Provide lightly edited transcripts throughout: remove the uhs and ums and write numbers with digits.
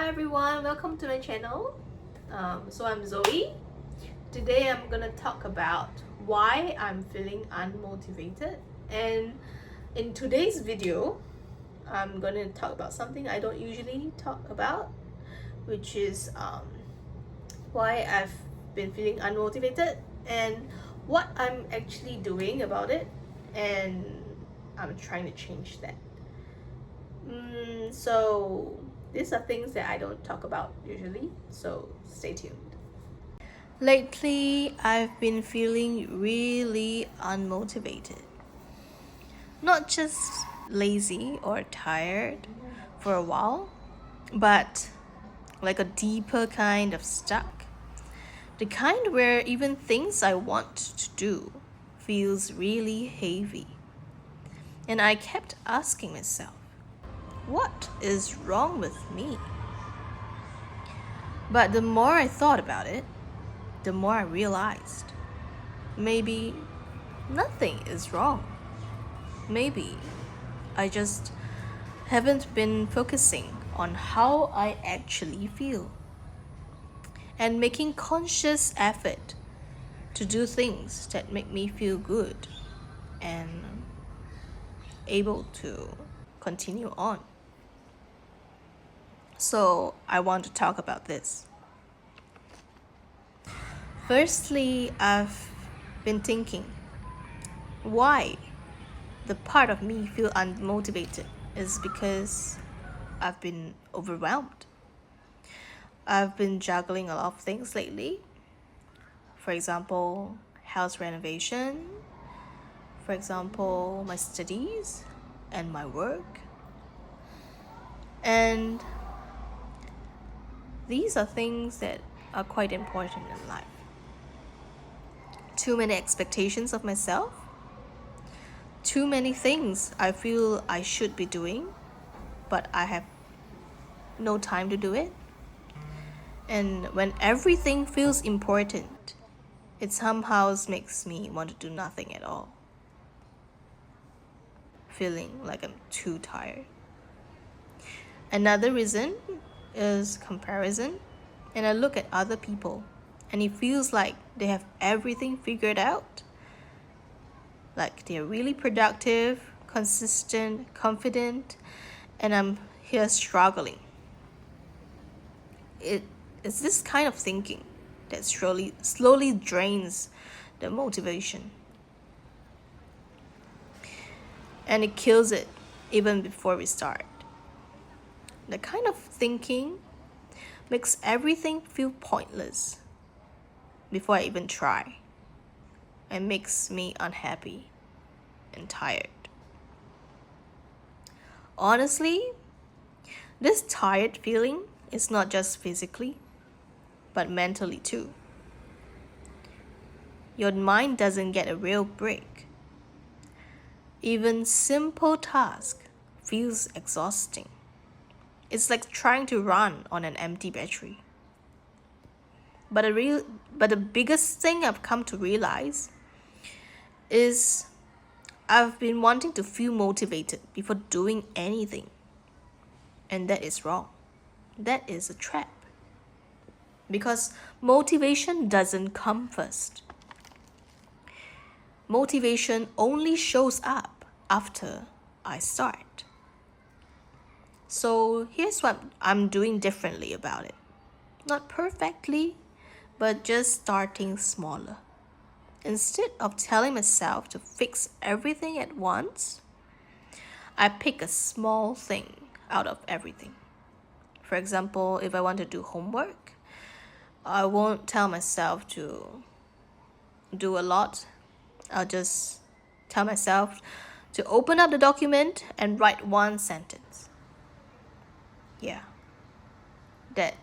Hi everyone, welcome to my channel. So I'm Zoe. Today I'm gonna talk about why I'm feeling unmotivated, and in today's video I'm gonna talk about something I don't usually talk about, which is why I've been feeling unmotivated and what I'm actually doing about it, and I'm trying to change that. So these are things that I don't talk about usually, so stay tuned. Lately, I've been feeling really unmotivated. Not just lazy or tired for a while, but like a deeper kind of stuck. The kind where even things I want to do feels really heavy. And I kept asking myself, what is wrong with me? But the more I thought about it, the more I realized maybe nothing is wrong. Maybe I just haven't been focusing on how I actually feel and making conscious effort to do things that make me feel good and able to continue on. So I want to talk about this. Firstly, I've been thinking why the part of me feel unmotivated is because I've been overwhelmed. I've been juggling a lot of things lately. For example, house renovation, for example, my studies and my work. And these are things that are quite important in life. Too many expectations of myself, too many things I feel I should be doing, but I have no time to do it. And when everything feels important, it somehow makes me want to do nothing at all. Feeling like I'm too tired. Another reason is comparison. And I look at other people and it feels like they have everything figured out. Like they're really productive, consistent, confident, and I'm here struggling. It is this kind of thinking that slowly drains the motivation. And it kills it even before we start. The kind of thinking makes everything feel pointless before I even try, and makes me unhappy and tired. Honestly, this tired feeling is not just physically, but mentally too. Your mind doesn't get a real break. Even simple task feels exhausting. It's like trying to run on an empty battery. But the biggest thing I've come to realize is I've been wanting to feel motivated before doing anything. And that is wrong. That is a trap. Because motivation doesn't come first. Motivation only shows up after I start. So here's what I'm doing differently about it. Not perfectly, but just starting smaller. Instead of telling myself to fix everything at once, I pick a small thing out of everything. For example, if I want to do homework, I won't tell myself to do a lot. I'll just tell myself to open up the document and write one sentence. Yeah, that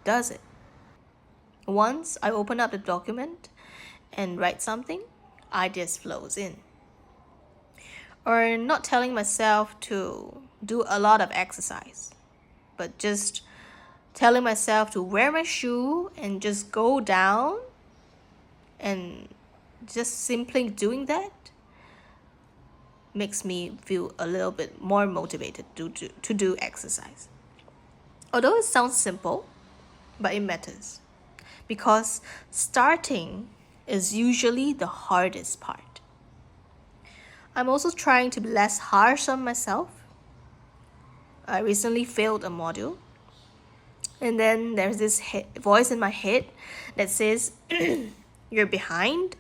does it. Once I open up the document and write something, ideas flows in. Or not telling myself to do a lot of exercise, but just telling myself to wear my shoe and just go down, and just simply doing that makes me feel a little bit more motivated to do exercise. Although it sounds simple, but it matters. Because starting is usually the hardest part. I'm also trying to be less harsh on myself. I recently failed a module, and then there's this voice in my head that says, you're behind,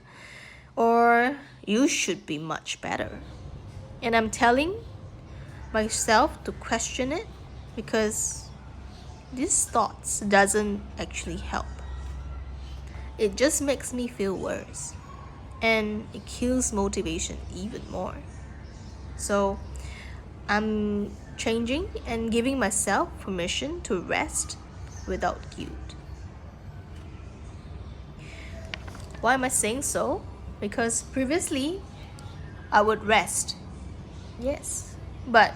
or you should be much better. And I'm telling myself to question it because these thoughts doesn't actually help. It just makes me feel worse, and it kills motivation even more. So I'm changing and giving myself permission to rest without guilt. Why am I saying so? Because previously I would rest, yes, but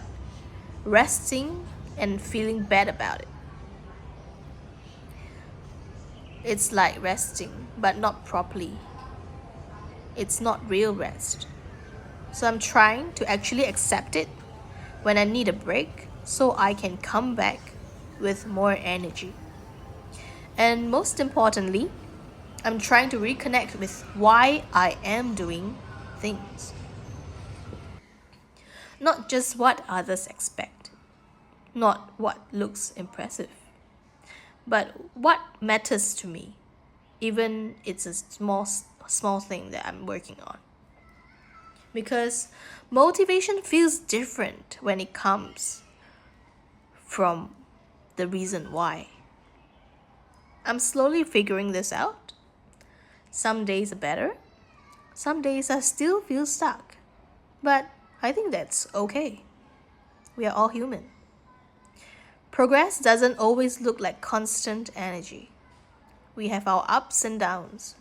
resting and feeling bad about it. It's like resting, but not properly. It's not real rest. So I'm trying to actually accept it when I need a break so I can come back with more energy. And most importantly, I'm trying to reconnect with why I am doing things. Not just what others expect, not what looks impressive, but what matters to me, even it's a small thing that I'm working on. Because motivation feels different when it comes from the reason why. I'm slowly figuring this out. Some days are better, some days I still feel stuck. But I think that's okay. We are all human. Progress doesn't always look like constant energy. We have our ups and downs.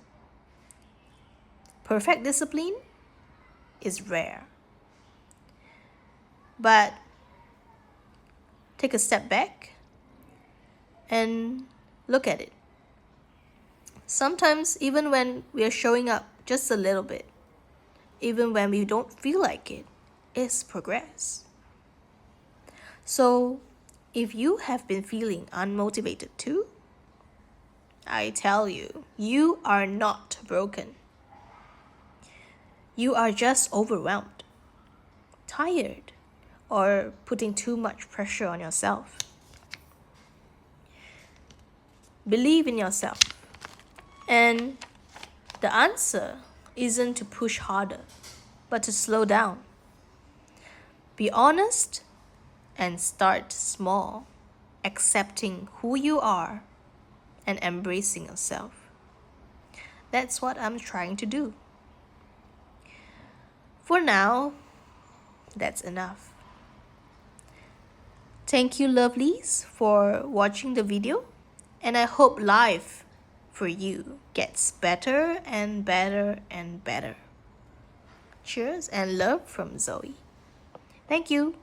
Perfect discipline is rare. But take a step back and look at it. Sometimes, even when we are showing up just a little bit, even when we don't feel like it, is progress. So, if you have been feeling unmotivated too, I tell you, you are not broken. You are just overwhelmed, tired, or putting too much pressure on yourself. Believe in yourself. And the answer isn't to push harder, but to slow down. Be honest and start small, accepting who you are and embracing yourself. That's what I'm trying to do. For now, that's enough. Thank you, lovelies, for watching the video, and I hope life for you gets better and better and better. Cheers and love from Zoe. Thank you.